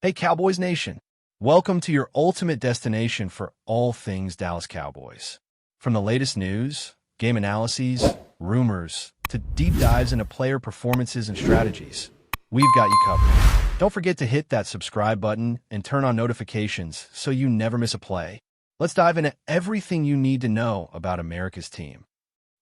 Hey, Cowboys Nation. Welcome to your ultimate destination for all things Dallas Cowboys. From the latest news, game analyses, rumors, to deep dives into player performances and strategies, we've got you covered. Don't forget to hit that subscribe button and turn on notifications so you never miss a play. Let's dive into everything you need to know about America's team.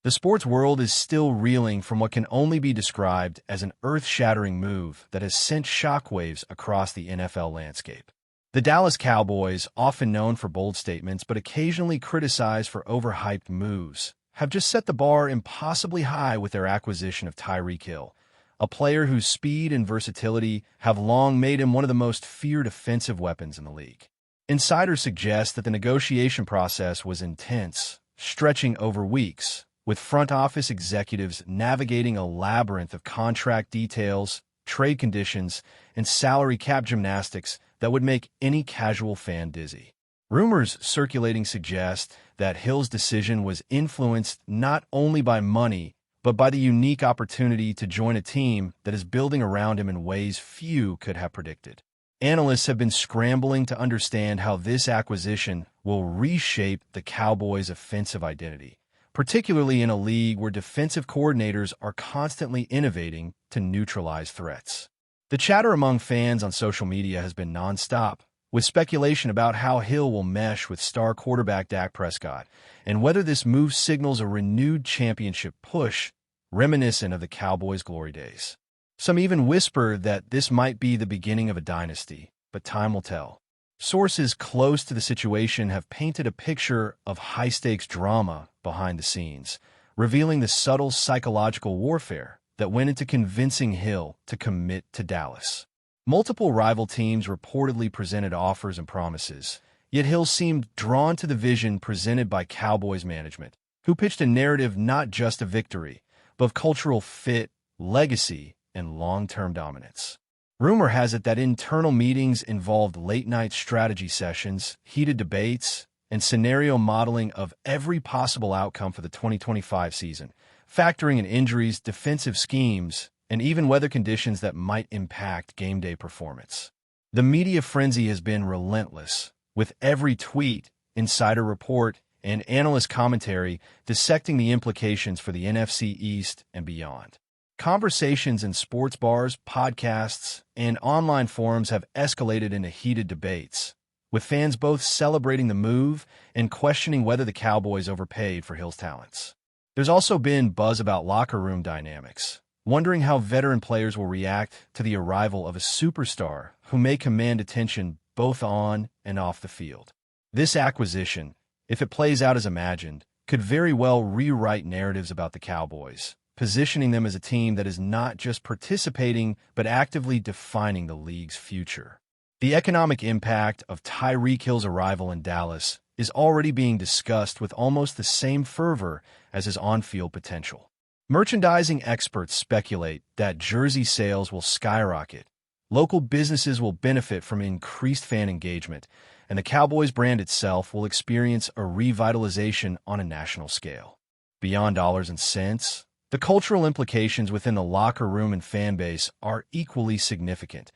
The sports world is still reeling from what can only be described as an earth-shattering move that has sent shockwaves across the NFL landscape. The Dallas Cowboys, often known for bold statements but occasionally criticized for overhyped moves, have just set the bar impossibly high with their acquisition of Tyreek Hill, a player whose speed and versatility have long made him one of the most feared offensive weapons in the league. Insiders suggest that the negotiation process was intense, stretching over weeks, with front office executives navigating a labyrinth of contract details, trade conditions, and salary cap gymnastics that would make any casual fan dizzy. Rumors circulating suggest that Hill's decision was influenced not only by money, but by the unique opportunity to join a team that is building around him in ways few could have predicted. Analysts have been scrambling to understand how this acquisition will reshape the Cowboys' offensive identity, particularly in a league where defensive coordinators are constantly innovating to neutralize threats. The chatter among fans on social media has been nonstop, with speculation about how Hill will mesh with star quarterback Dak Prescott and whether this move signals a renewed championship push reminiscent of the Cowboys' glory days. Some even whisper that this might be the beginning of a dynasty, but time will tell. Sources close to the situation have painted a picture of high-stakes drama behind the scenes, revealing the subtle psychological warfare that went into convincing Hill to commit to Dallas. Multiple rival teams reportedly presented offers and promises, yet Hill seemed drawn to the vision presented by Cowboys management, who pitched a narrative not just of victory, but of cultural fit, legacy, and long-term dominance. Rumor has it that internal meetings involved late-night strategy sessions, heated debates, and scenario modeling of every possible outcome for the 2025 season, factoring in injuries, defensive schemes, and even weather conditions that might impact game day performance. The media frenzy has been relentless, with every tweet, insider report, and analyst commentary dissecting the implications for the NFC East and beyond. Conversations in sports bars, podcasts, and online forums have escalated into heated debates, with fans both celebrating the move and questioning whether the Cowboys overpaid for Hill's talents. There's also been buzz about locker room dynamics, wondering how veteran players will react to the arrival of a superstar who may command attention both on and off the field. This acquisition, if it plays out as imagined, could very well rewrite narratives about the Cowboys, positioning them as a team that is not just participating but actively defining the league's future. The economic impact of Tyreek Hill's arrival in Dallas is already being discussed with almost the same fervor as his on-field potential. Merchandising experts speculate that jersey sales will skyrocket, local businesses will benefit from increased fan engagement, and the Cowboys brand itself will experience a revitalization on a national scale. Beyond dollars and cents, the cultural implications within the locker room and fan base are equally significant,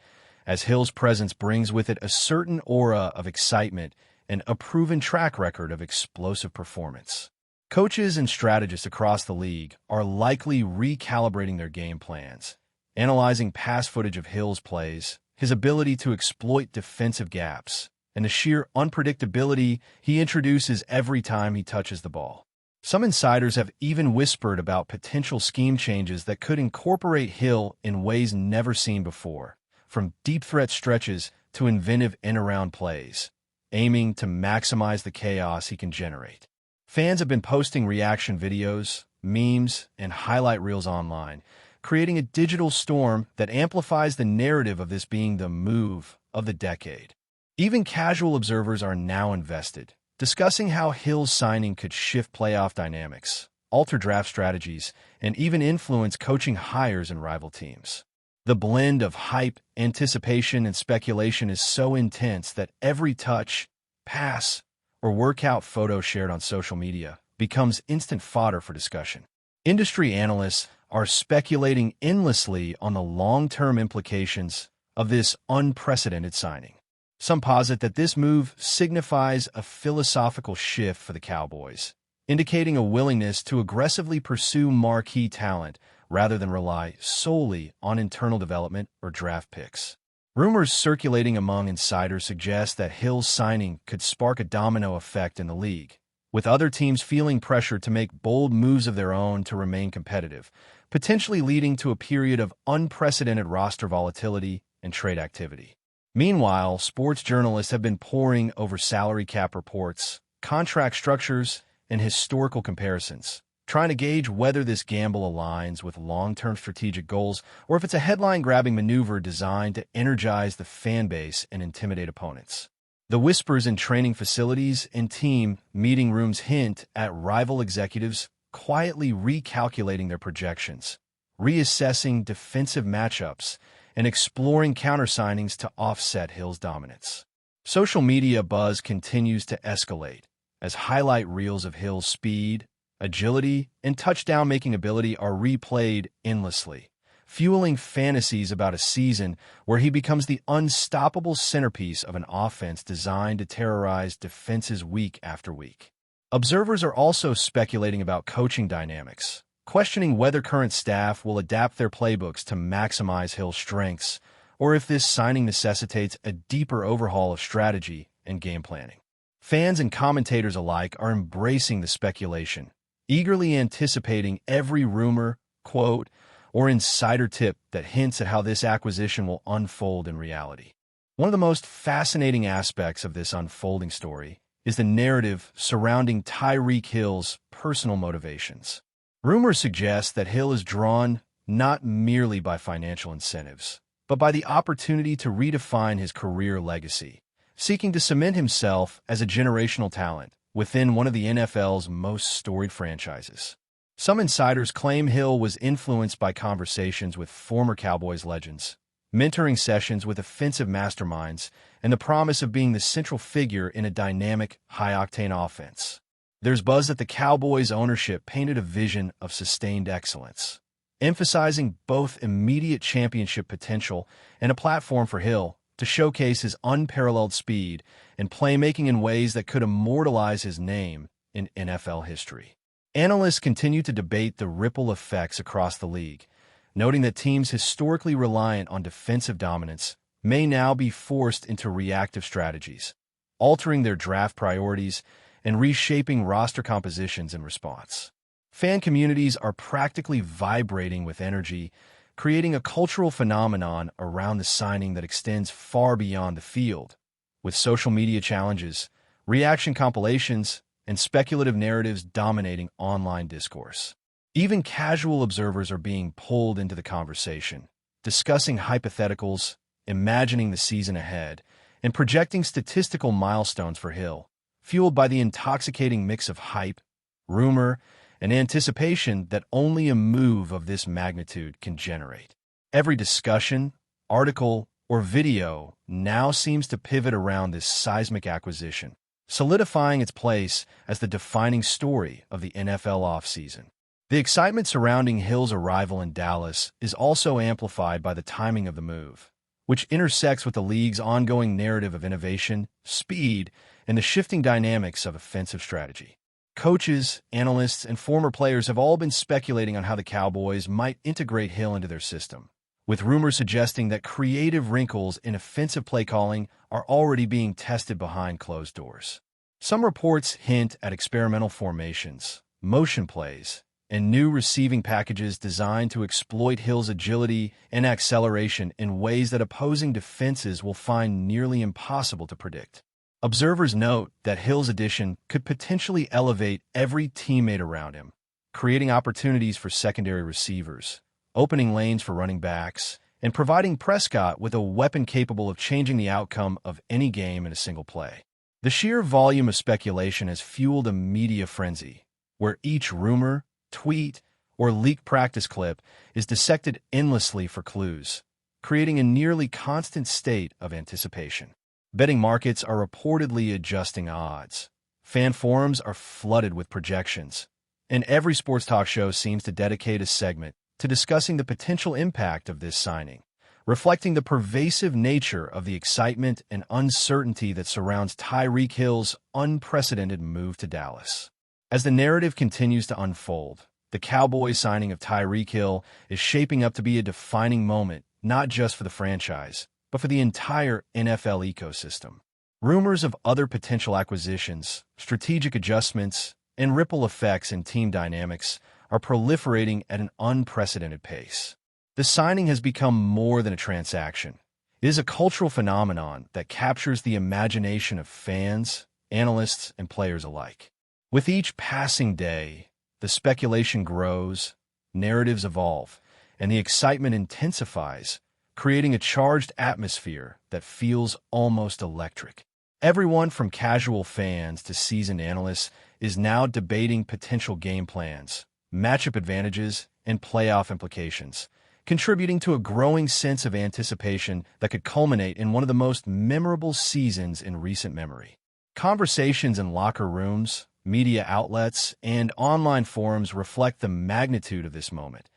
as Hill's presence brings with it a certain aura of excitement and a proven track record of explosive performance. Coaches and strategists across the league are likely recalibrating their game plans, analyzing past footage of Hill's plays, his ability to exploit defensive gaps, and the sheer unpredictability he introduces every time he touches the ball. Some insiders have even whispered about potential scheme changes that could incorporate Hill in ways never seen before, from deep threat stretches to inventive in-around plays, aiming to maximize the chaos he can generate. Fans have been posting reaction videos, memes, and highlight reels online, creating a digital storm that amplifies the narrative of this being the move of the decade. Even casual observers are now invested, discussing how Hill's signing could shift playoff dynamics, alter draft strategies, and even influence coaching hires in rival teams. The blend of hype, anticipation, and speculation is so intense that every touch, pass, or workout photo shared on social media becomes instant fodder for discussion. Industry analysts are speculating endlessly on the long-term implications of this unprecedented signing. Some posit that this move signifies a philosophical shift for the Cowboys, indicating a willingness to aggressively pursue marquee talent rather than rely solely on internal development or draft picks. Rumors circulating among insiders suggest that Hill's signing could spark a domino effect in the league, with other teams feeling pressure to make bold moves of their own to remain competitive, potentially leading to a period of unprecedented roster volatility and trade activity. Meanwhile, sports journalists have been poring over salary cap reports, contract structures, and historical comparisons, trying to gauge whether this gamble aligns with long-term strategic goals or if it's a headline-grabbing maneuver designed to energize the fan base and intimidate opponents. The whispers in training facilities and team meeting rooms hint at rival executives quietly recalculating their projections, reassessing defensive matchups, and exploring counter-signings to offset Hill's dominance. Social media buzz continues to escalate as highlight reels of Hill's speed, agility, and touchdown-making ability are replayed endlessly, fueling fantasies about a season where he becomes the unstoppable centerpiece of an offense designed to terrorize defenses week after week. Observers are also speculating about coaching dynamics, questioning whether current staff will adapt their playbooks to maximize Hill's strengths, or if this signing necessitates a deeper overhaul of strategy and game planning. Fans and commentators alike are embracing the speculation, eagerly anticipating every rumor, quote, or insider tip that hints at how this acquisition will unfold in reality. One of the most fascinating aspects of this unfolding story is the narrative surrounding Tyreek Hill's personal motivations. Rumors suggest that Hill is drawn not merely by financial incentives, but by the opportunity to redefine his career legacy, seeking to cement himself as a generational talent within one of the NFL's most storied franchises. Some insiders claim Hill was influenced by conversations with former Cowboys legends, mentoring sessions with offensive masterminds, and the promise of being the central figure in a dynamic, high-octane offense. There's buzz that the Cowboys' ownership painted a vision of sustained excellence, emphasizing both immediate championship potential and a platform for Hill to showcase his unparalleled speed and playmaking in ways that could immortalize his name in NFL history. Analysts continue to debate the ripple effects across the league, noting that teams historically reliant on defensive dominance may now be forced into reactive strategies, altering their draft priorities and reshaping roster compositions in response. Fan communities are practically vibrating with energy, creating a cultural phenomenon around the signing that extends far beyond the field, with social media challenges, reaction compilations, and speculative narratives dominating online discourse. Even casual observers are being pulled into the conversation, discussing hypotheticals, imagining the season ahead, and projecting statistical milestones for Hill, fueled by the intoxicating mix of hype, rumor, and anticipation that only a move of this magnitude can generate. Every discussion, article, or video now seems to pivot around this seismic acquisition, solidifying its place as the defining story of the NFL offseason. The excitement surrounding Hill's arrival in Dallas is also amplified by the timing of the move, which intersects with the league's ongoing narrative of innovation, speed, and the shifting dynamics of offensive strategy. Coaches, analysts, and former players have all been speculating on how the Cowboys might integrate Hill into their system, with rumors suggesting that creative wrinkles in offensive play calling are already being tested behind closed doors. Some reports hint at experimental formations, motion plays, and new receiving packages designed to exploit Hill's agility and acceleration in ways that opposing defenses will find nearly impossible to predict. Observers note that Hill's addition could potentially elevate every teammate around him, creating opportunities for secondary receivers, opening lanes for running backs, and providing Prescott with a weapon capable of changing the outcome of any game in a single play. The sheer volume of speculation has fueled a media frenzy, where each rumor, tweet, or leaked practice clip is dissected endlessly for clues, creating a nearly constant state of anticipation. Betting markets are reportedly adjusting odds. Fan forums are flooded with projections, and every sports talk show seems to dedicate a segment to discussing the potential impact of this signing, reflecting the pervasive nature of the excitement and uncertainty that surrounds Tyreek Hill's unprecedented move to Dallas. As the narrative continues to unfold, the Cowboys signing of Tyreek Hill is shaping up to be a defining moment, not just for the franchise, but for the entire NFL ecosystem. Rumors of other potential acquisitions, strategic adjustments, and ripple effects in team dynamics are proliferating at an unprecedented pace. The signing has become more than a transaction. It is a cultural phenomenon that captures the imagination of fans, analysts, and players alike. With each passing day, the speculation grows, narratives evolve, and the excitement intensifies, creating a charged atmosphere that feels almost electric. Everyone from casual fans to seasoned analysts is now debating potential game plans, matchup advantages, and playoff implications, contributing to a growing sense of anticipation that could culminate in one of the most memorable seasons in recent memory. Conversations in locker rooms, media outlets, and online forums reflect the magnitude of this moment,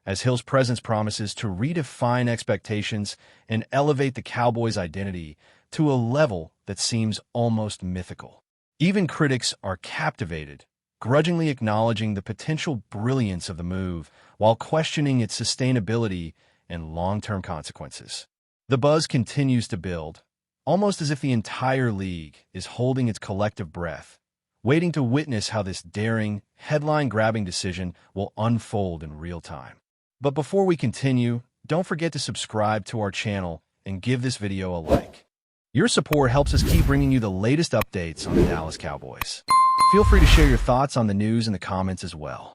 as Hill's presence promises to redefine expectations and elevate the Cowboys' identity to a level that seems almost mythical. Even critics are captivated, grudgingly acknowledging the potential brilliance of the move while questioning its sustainability and long-term consequences. The buzz continues to build, almost as if the entire league is holding its collective breath, waiting to witness how this daring, headline-grabbing decision will unfold in real time. But before we continue, don't forget to subscribe to our channel and give this video a like. Your support helps us keep bringing you the latest updates on the Dallas Cowboys. Feel free to share your thoughts on the news in the comments as well.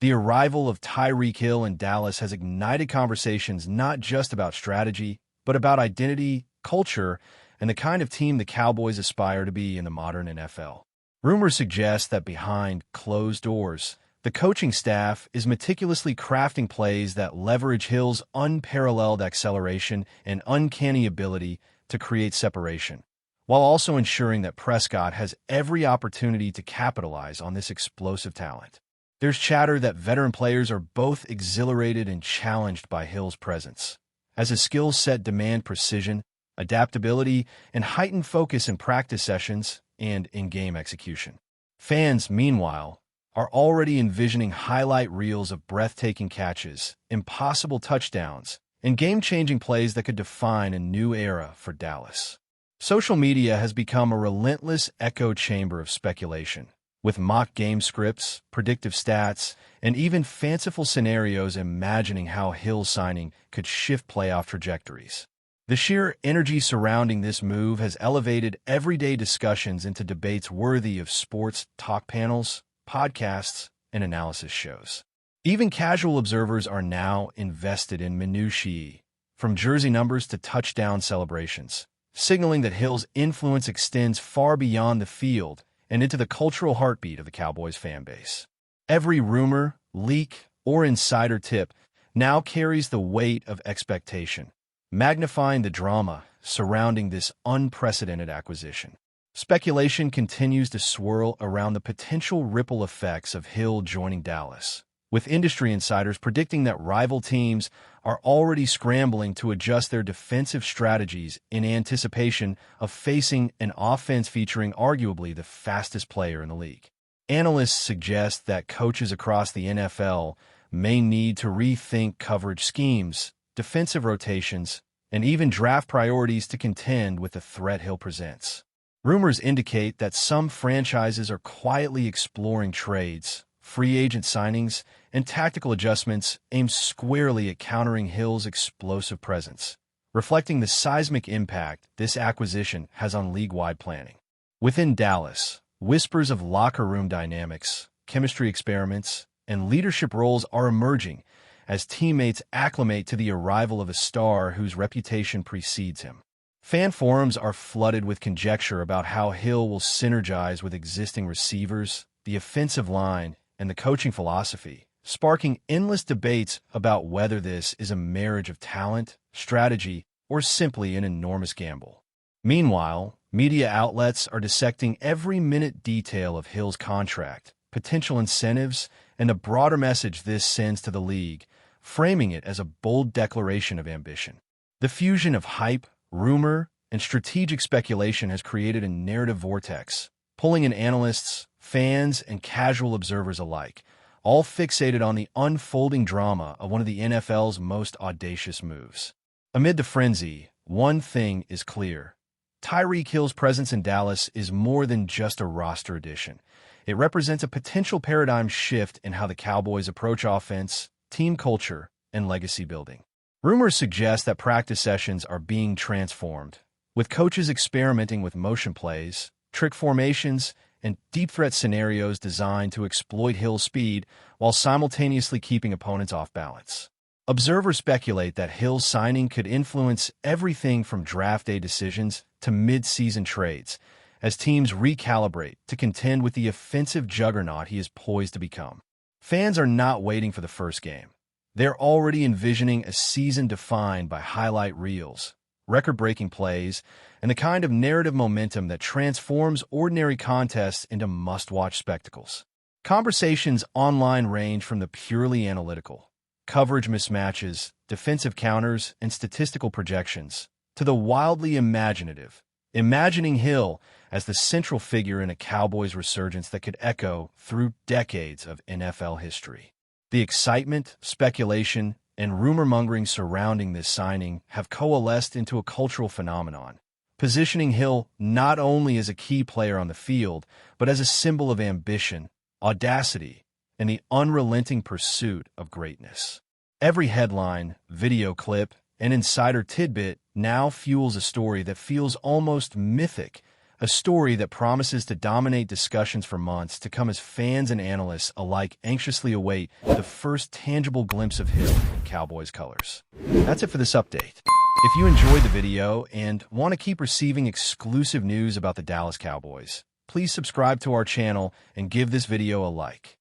The arrival of Tyreek Hill in Dallas has ignited conversations not just about strategy, but about identity, culture, and the kind of team the Cowboys aspire to be in the modern NFL. Rumors suggest that behind closed doors, the coaching staff is meticulously crafting plays that leverage Hill's unparalleled acceleration and uncanny ability to create separation, while also ensuring that Prescott has every opportunity to capitalize on this explosive talent. There's chatter that veteran players are both exhilarated and challenged by Hill's presence, as his skill set demand precision, adaptability, and heightened focus in practice sessions and in-game execution. Fans, meanwhile, are already envisioning highlight reels of breathtaking catches, impossible touchdowns, and game-changing plays that could define a new era for Dallas. Social media has become a relentless echo chamber of speculation, with mock game scripts, predictive stats, and even fanciful scenarios imagining how Hill's signing could shift playoff trajectories. The sheer energy surrounding this move has elevated everyday discussions into debates worthy of sports talk panels, podcasts, and analysis shows. Even casual observers are now invested in minutiae, from jersey numbers to touchdown celebrations, signaling that Hill's influence extends far beyond the field and into the cultural heartbeat of the Cowboys fan base. Every rumor, leak, or insider tip now carries the weight of expectation, magnifying the drama surrounding this unprecedented acquisition. Speculation continues to swirl around the potential ripple effects of Hill joining Dallas, with industry insiders predicting that rival teams are already scrambling to adjust their defensive strategies in anticipation of facing an offense featuring arguably the fastest player in the league. Analysts suggest that coaches across the NFL may need to rethink coverage schemes, defensive rotations, and even draft priorities to contend with the threat Hill presents. Rumors indicate that some franchises are quietly exploring trades, free agent signings, and tactical adjustments aimed squarely at countering Hill's explosive presence, reflecting the seismic impact this acquisition has on league-wide planning. Within Dallas, whispers of locker room dynamics, chemistry experiments, and leadership roles are emerging as teammates acclimate to the arrival of a star whose reputation precedes him. Fan forums are flooded with conjecture about how Hill will synergize with existing receivers, the offensive line, and the coaching philosophy, sparking endless debates about whether this is a marriage of talent, strategy, or simply an enormous gamble. Meanwhile, media outlets are dissecting every minute detail of Hill's contract, potential incentives, and the broader message this sends to the league, framing it as a bold declaration of ambition. The The fusion of hype, rumor, and strategic speculation has created a narrative vortex, pulling in analysts, fans, and casual observers alike, all fixated on the unfolding drama of one of the NFL's most audacious moves. Amid the frenzy, one thing is clear. Tyreek Hill's presence in Dallas is more than just a roster addition. It represents a potential paradigm shift in how the Cowboys approach offense, team culture, and legacy building. Rumors suggest that practice sessions are being transformed, with coaches experimenting with motion plays, trick formations, and deep threat scenarios designed to exploit Hill's speed while simultaneously keeping opponents off balance. Observers speculate that Hill's signing could influence everything from draft day decisions to mid-season trades, as teams recalibrate to contend with the offensive juggernaut he is poised to become. Fans are not waiting for the first game. They're already envisioning a season defined by highlight reels, record-breaking plays, and the kind of narrative momentum that transforms ordinary contests into must-watch spectacles. Conversations online range from the purely analytical, coverage mismatches, defensive counters, and statistical projections, to the wildly imaginative, imagining Hill as the central figure in a Cowboys resurgence that could echo through decades of NFL history. The excitement, speculation, and rumor-mongering surrounding this signing have coalesced into a cultural phenomenon, positioning Hill not only as a key player on the field, but as a symbol of ambition, audacity, and the unrelenting pursuit of greatness. Every headline, video clip, and insider tidbit now fuels a story that feels almost mythic, a story that promises to dominate discussions for months to come as fans and analysts alike anxiously await the first tangible glimpse of Hill in Cowboys colors. That's it for this update. If you enjoyed the video and want to keep receiving exclusive news about the Dallas Cowboys, please subscribe to our channel and give this video a like.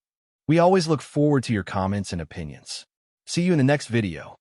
We always look forward to your comments and opinions. See you in the next video.